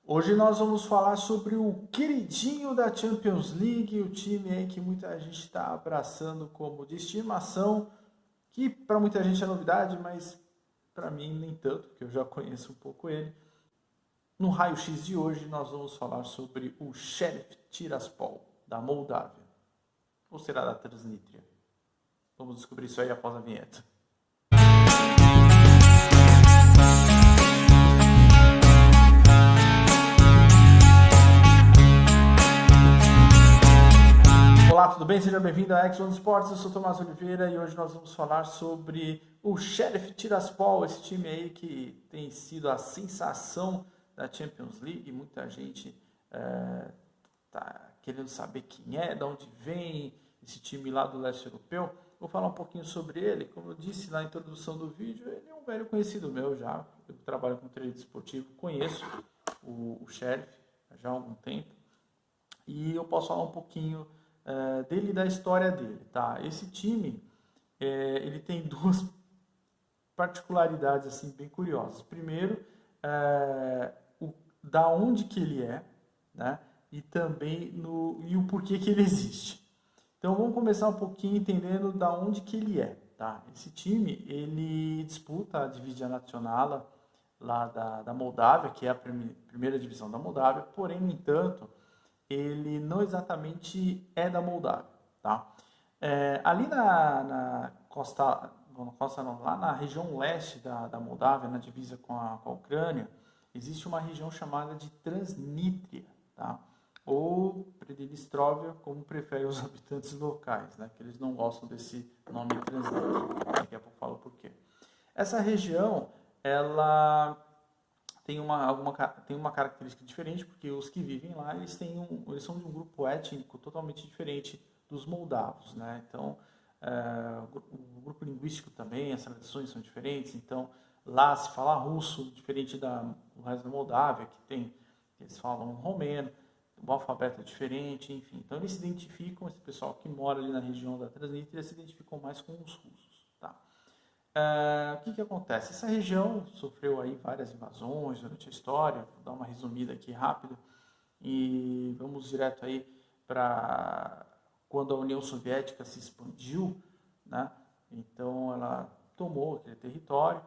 Hoje nós vamos falar sobre o queridinho da Champions League, o time aí que muita gente está abraçando como de estimação, que para muita gente é novidade, mas para mim nem tanto, porque eu já conheço um pouco ele. No raio-x de hoje nós vamos falar sobre o Sheriff Tiraspol, da Moldávia. Ou será da Transnistria? Vamos descobrir isso aí após a vinheta. Olá, tudo bem? Seja bem-vindo a X1 Sports, eu sou Tomás Oliveira e hoje nós vamos falar sobre o Sheriff Tiraspol, esse time aí que tem sido a sensação da Champions League. Muita gente tá querendo saber quem é, de onde vem esse time lá do leste europeu. Vou falar um pouquinho sobre ele. Como eu disse na introdução do vídeo, ele é um velho conhecido meu já. Eu trabalho com trade esportivo, conheço o Sheriff já há algum tempo e eu posso falar um pouquinho dele e da história dele, tá? Esse time, ele tem duas particularidades assim bem curiosas. Primeiro, da onde que ele é, né? E também o porquê que ele existe. Então vamos começar um pouquinho entendendo da onde que ele é, tá? Esse time, ele disputa a Dividia Națională lá da Moldávia, que é a primeira divisão da Moldávia, porém, no entanto, ele não exatamente é da Moldávia, tá? Ali na costa não, lá na região leste da Moldávia, na divisa com a Ucrânia, existe uma região chamada de Transnistria, tá? Ou Prednistrovia, como preferem os habitantes locais, né? Que eles não gostam desse nome Transnistria. Daqui a pouco eu falo por quê. Essa região, ela tem uma característica diferente, porque os que vivem lá, eles são de um grupo étnico totalmente diferente dos moldavos, né? Então, o grupo linguístico também, as tradições são diferentes. Então, lá se fala russo, diferente do resto da Moldávia, eles falam romeno, o alfabeto é diferente, enfim. Então, eles se identificam, esse pessoal que mora ali na região da Transnistria se identificam mais com os russos, tá? O que acontece? Essa região sofreu aí várias invasões durante a história. Vou dar uma resumida aqui rápido e vamos direto aí para quando a União Soviética se expandiu, né? Então ela tomou aquele território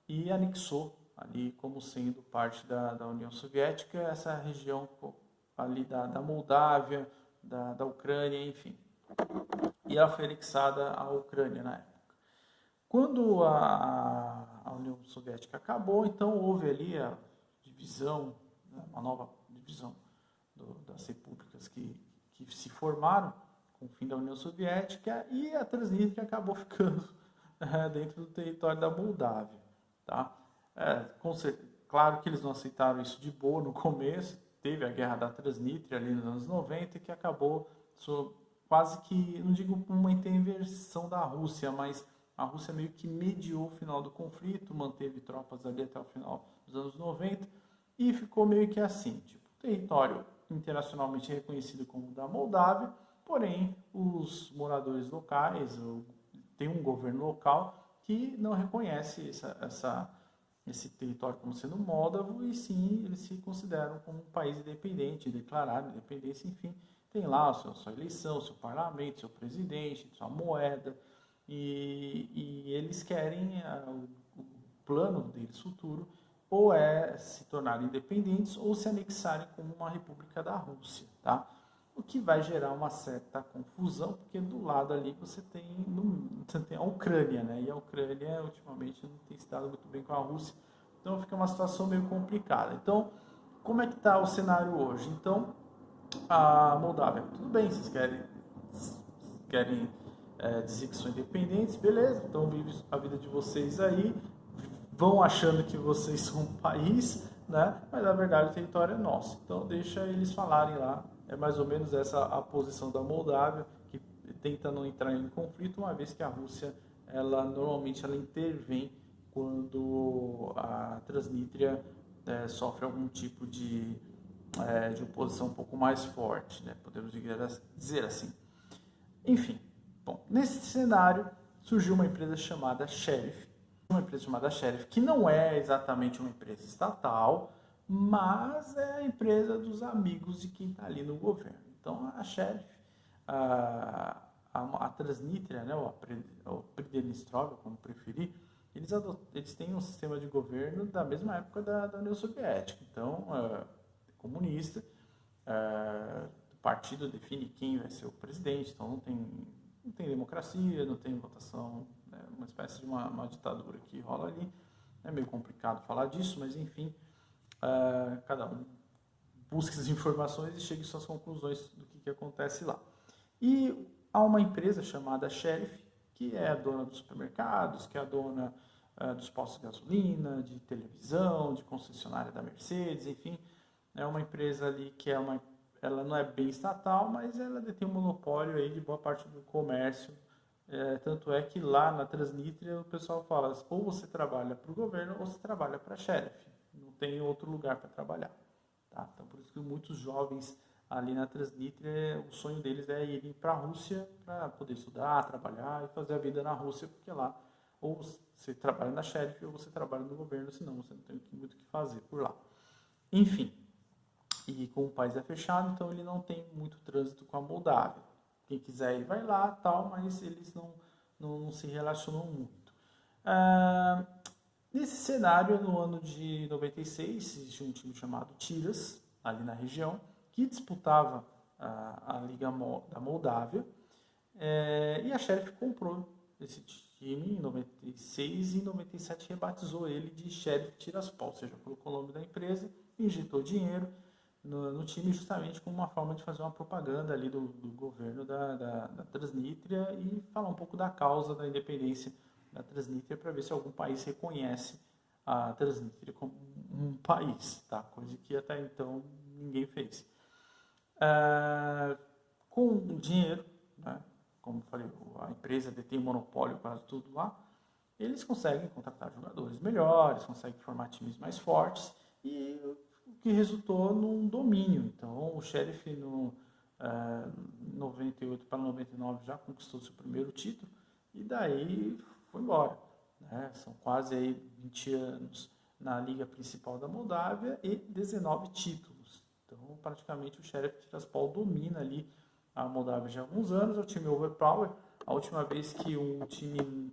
e anexou ali como sendo parte da União Soviética essa região ali da Moldávia, da Ucrânia, enfim. E ela foi anexada à Ucrânia na época. Quando a União Soviética acabou, então houve ali a divisão, né, uma nova divisão das repúblicas que se formaram com o fim da União Soviética, e a Transnistria acabou ficando dentro do território da Moldávia, tá? Claro que eles não aceitaram isso de boa no começo. Teve a guerra da Transnistria ali nos anos 90, que acabou quase que, não digo uma intervenção da Rússia, mas a Rússia meio que mediou o final do conflito, manteve tropas ali até o final dos anos 90 e ficou meio que assim, tipo, território internacionalmente reconhecido como da Moldávia, porém os moradores locais, tem um governo local que não reconhece esse território como sendo moldavo, e sim, eles se consideram como um país independente, declarado independência, enfim, tem lá sua eleição, seu parlamento, seu presidente, sua moeda. E eles querem, o plano deles futuro, ou é se tornarem independentes ou se anexarem como uma república da Rússia, tá? O que vai gerar uma certa confusão, porque do lado ali você tem a Ucrânia, né? E a Ucrânia ultimamente não tem se dado muito bem com a Rússia, então fica uma situação meio complicada. Então, como é que está o cenário hoje? Então, a Moldávia, tudo bem, vocês querem dizer que são independentes, beleza, então vive a vida de vocês aí, vão achando que vocês são um país, né? Mas na verdade o território é nosso, então deixa eles falarem lá. É mais ou menos essa a posição da Moldávia, que tenta não entrar em conflito, uma vez que a Rússia, normalmente ela intervém quando a Transnistria sofre algum tipo de oposição um pouco mais forte, né? Podemos dizer assim. Enfim. Bom, nesse cenário surgiu uma empresa chamada Sheriff, que não é exatamente uma empresa estatal, mas é a empresa dos amigos de quem está ali no governo. Então, a Sheriff, a Transnistria, né, o Pridniestrovia, como preferir, eles têm um sistema de governo da mesma época da União Soviética. Então, comunista, o partido define quem vai ser o presidente, então não tem democracia, não tem votação, né, uma espécie de uma ditadura que rola ali. É meio complicado falar disso, mas enfim, cada um busca as informações e chega às suas conclusões do que acontece lá. E há uma empresa chamada Sheriff, que é a dona dos supermercados, que é a dona dos postos de gasolina, de televisão, de concessionária da Mercedes, enfim, é uma empresa ali que ela não é bem estatal, mas ela detém um monopólio aí de boa parte do comércio. Tanto é que lá na Transnistria o pessoal fala, ou você trabalha para o governo ou você trabalha para a Sheriff. Não tem outro lugar para trabalhar. Tá? Então, por isso que muitos jovens ali na Transnistria, o sonho deles é irem para a Rússia para poder estudar, trabalhar e fazer a vida na Rússia, porque lá ou você trabalha na Sheriff ou você trabalha no governo, senão você não tem muito o que fazer por lá. Enfim, e como o país é fechado, então ele não tem muito trânsito com a Moldávia. Quem quiser ir vai lá, tal, mas eles não se relacionam muito. Nesse cenário, no ano de 96, existia um time chamado Tiras, ali na região, que disputava a Liga da Moldávia, e a Sheriff comprou esse time em 96 e em 97 rebatizou ele de Sheriff Tiraspol, ou seja, colocou o nome da empresa, injetou dinheiro no time justamente como uma forma de fazer uma propaganda ali do governo da Transnistria e falar um pouco da causa da independência da Transnistria para ver se algum país reconhece a Transnistria como um país, tá? Coisa que até então ninguém fez. Com o dinheiro, né, como eu falei, a empresa detém monopólio quase tudo lá, eles conseguem contratar jogadores melhores, conseguem formar times mais fortes e o que resultou num domínio. Então, o Sheriff no 98 para 99 já conquistou seu primeiro título e daí foi embora. Né? São quase aí 20 anos na liga principal da Moldávia e 19 títulos. Então, praticamente o Sheriff Tiraspol domina ali a Moldávia já há alguns anos. É o time overpower. A última vez que um time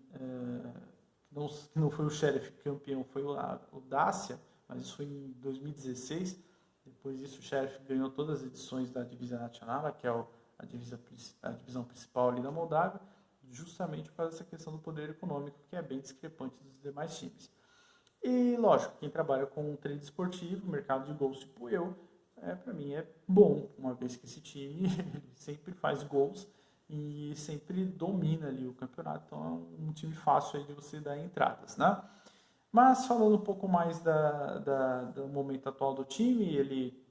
que não foi o Sheriff campeão foi o Dacia, mas isso foi em 2016. Depois disso, o Sheriff ganhou todas as edições da Divizia Nacional, que é a divisão principal ali da Moldávia, justamente por causa dessa questão do poder econômico, que é bem discrepante dos demais times. E, lógico, quem trabalha com um trade esportivo, mercado de gols tipo eu, para mim é bom, uma vez que esse time sempre faz gols e sempre domina ali o campeonato, então é um time fácil aí de você dar entradas, né? Mas falando um pouco mais do momento atual do time, ele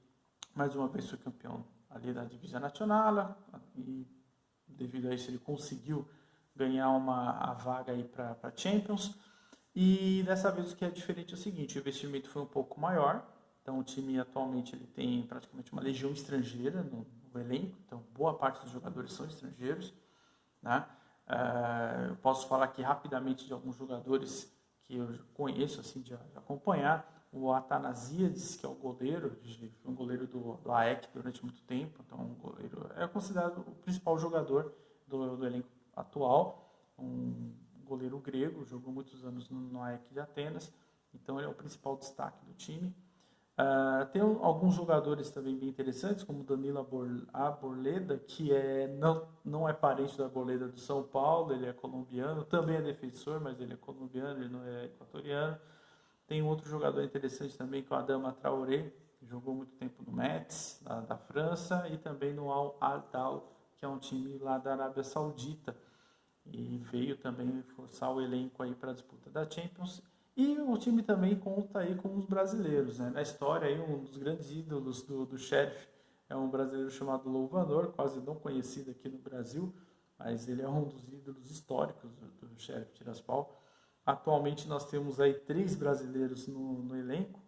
mais uma vez foi campeão ali da Divisa Nacional e devido a isso ele conseguiu ganhar a vaga aí para Champions. E dessa vez o que é diferente é o seguinte, o investimento foi um pouco maior, então o time atualmente ele tem praticamente uma legião estrangeira no elenco, então boa parte dos jogadores são estrangeiros, né? Eu posso falar aqui rapidamente de alguns jogadores que eu conheço, assim, de acompanhar. O Atanasiades, que é o goleiro, foi um goleiro do AEK durante muito tempo, então um goleiro, é considerado o principal jogador do elenco atual, um goleiro grego, jogou muitos anos no AEK de Atenas, então ele é o principal destaque do time. Tem alguns jogadores também bem interessantes, como Danilo Arboleda, que não é parente do Arboleda do São Paulo, ele é colombiano, também é defensor, mas ele é colombiano, ele não é equatoriano. Tem um outro jogador interessante também, que é o Adama Traoré, que jogou muito tempo no Metz, da França, e também no Al Ahly, que é um time lá da Arábia Saudita, e veio também forçar o elenco aí para a disputa da Champions. E o time também conta aí com os brasileiros, né? Na história aí um dos grandes ídolos do Sheriff é um brasileiro chamado Louvanor, quase não conhecido aqui no Brasil, mas ele é um dos ídolos históricos do Sheriff Tiraspol. Atualmente nós temos aí 3 brasileiros no elenco,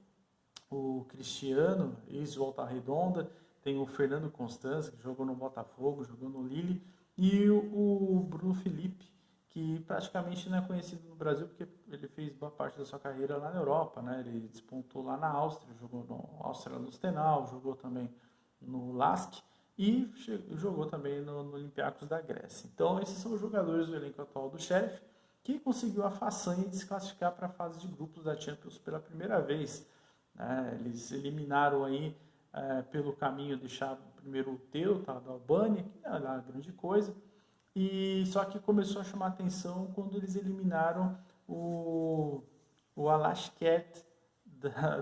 o Cristiano, ex-Volta Redonda, tem o Fernando Constance, que jogou no Botafogo, jogou no Lille, e o Bruno Felipe, que praticamente não é conhecido no Brasil, porque ele fez boa parte da sua carreira lá na Europa, né? Ele despontou lá na Áustria, jogou no Áustria Lustenau, jogou também no LASK e jogou também no Olympiacos da Grécia. Então, esses são os jogadores do elenco atual do Sheriff, que conseguiu a façanha de se classificar para a fase de grupos da Champions pela primeira vez. Né? Eles eliminaram aí pelo caminho, deixaram primeiro o Teuta da Albânia, que não era grande coisa, e só que começou a chamar atenção quando eles eliminaram o Alashkert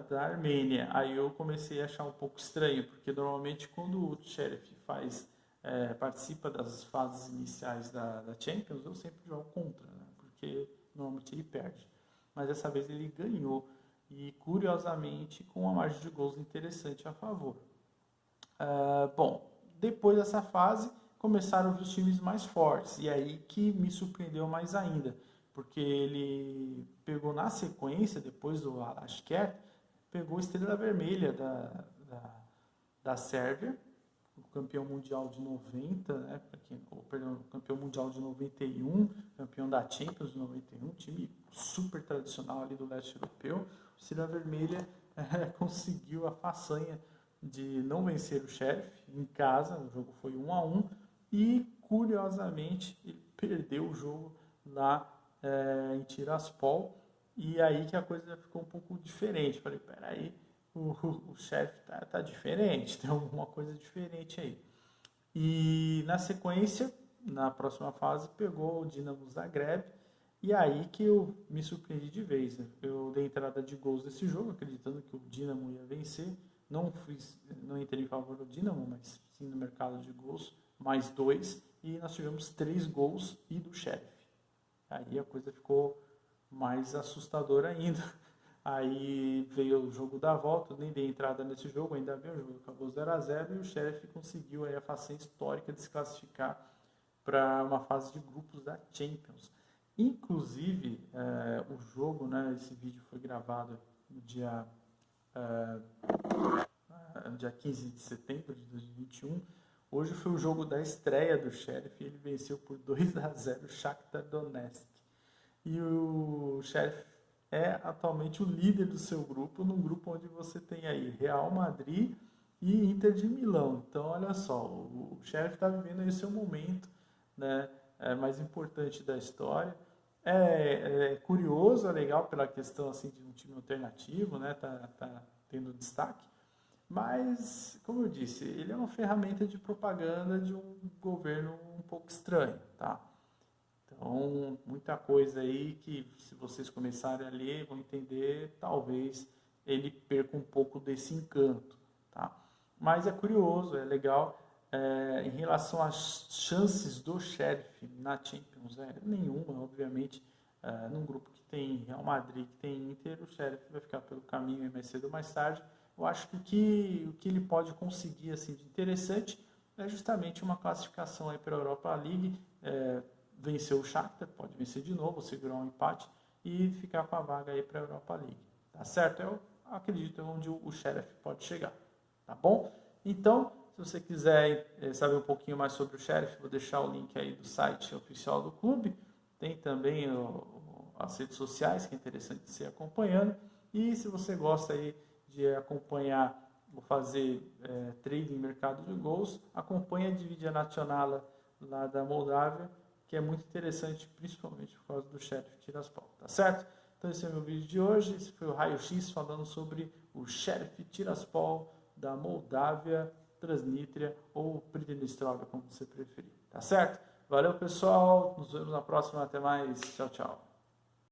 da Armênia. Aí eu comecei a achar um pouco estranho, porque normalmente quando o Sheriff participa das fases iniciais da Champions, eu sempre jogo contra, né? Porque normalmente ele perde. Mas dessa vez ele ganhou, e curiosamente com uma margem de gols interessante a favor. Bom, depois dessa fase começaram a vir os times mais fortes, e aí que me surpreendeu mais ainda, porque ele pegou na sequência, depois do Alashkert, pegou a Estrela Vermelha da Sérvia, o campeão mundial de 90, né, perdão, campeão mundial de 91, campeão da Champions de 91, time super tradicional ali do leste europeu. A Estrela Vermelha conseguiu a façanha de não vencer o Sheriff em casa, o jogo foi 1-1, e curiosamente ele perdeu o jogo lá em Tiraspol, e aí que a coisa ficou um pouco diferente. Falei, peraí, o Sheriff tá diferente, tem alguma coisa diferente aí. E na sequência, na próxima fase, pegou o Dinamo Zagreb, e aí que eu me surpreendi de vez. Né? Eu dei entrada de gols nesse jogo, acreditando que o Dinamo ia vencer. Não entrei em favor do Dinamo, mas sim no mercado de gols, mais 2, e nós tivemos 3 gols e do Sheriff. Aí a coisa ficou mais assustadora ainda. Aí veio o jogo da volta, eu nem dei entrada nesse jogo, ainda bem, o jogo acabou 0-0 e o Sheriff conseguiu aí a façanha histórica de se classificar para uma fase de grupos da Champions. Inclusive, o jogo, né, esse vídeo foi gravado no dia 15 de setembro de 2021. Hoje foi o jogo da estreia do Sheriff e ele venceu por 2-0 o Shakhtar Donetsk. E o Sheriff é atualmente o líder do seu grupo, num grupo onde você tem aí Real Madrid e Inter de Milão. Então, olha só, o Sheriff está vivendo aí o seu momento, né, mais importante da história. É curioso, é legal pela questão assim, de um time alternativo, né, tá tendo destaque. Mas, como eu disse, ele é uma ferramenta de propaganda de um governo um pouco estranho, tá? Então, muita coisa aí que, se vocês começarem a ler, vão entender, talvez ele perca um pouco desse encanto, tá? Mas é curioso, é legal. Em relação às chances do Sheriff na Champions, nenhuma, obviamente. Num grupo que tem Real Madrid, que tem Inter, o Sheriff vai ficar pelo caminho mais cedo ou mais tarde. Eu acho que o que ele pode conseguir assim, de interessante é justamente uma classificação para a Europa League, vencer o Shakhtar, pode vencer de novo, segurar um empate e ficar com a vaga para a Europa League. Tá certo? Eu acredito onde o Sheriff pode chegar. Tá bom? Então, se você quiser saber um pouquinho mais sobre o Sheriff, vou deixar o link aí do site oficial do clube. Tem também as redes sociais, que é interessante você acompanhando. E se você gosta aí de acompanhar ou fazer trading em mercado de gols, acompanha a Dividia Națională lá da Moldávia, que é muito interessante, principalmente por causa do Sheriff Tiraspol, tá certo? Então esse é o meu vídeo de hoje, esse foi o Raio X falando sobre o Sheriff Tiraspol da Moldávia, Transnistria ou Pridnestrovia, como você preferir, tá certo? Valeu pessoal, nos vemos na próxima, até mais, tchau, tchau.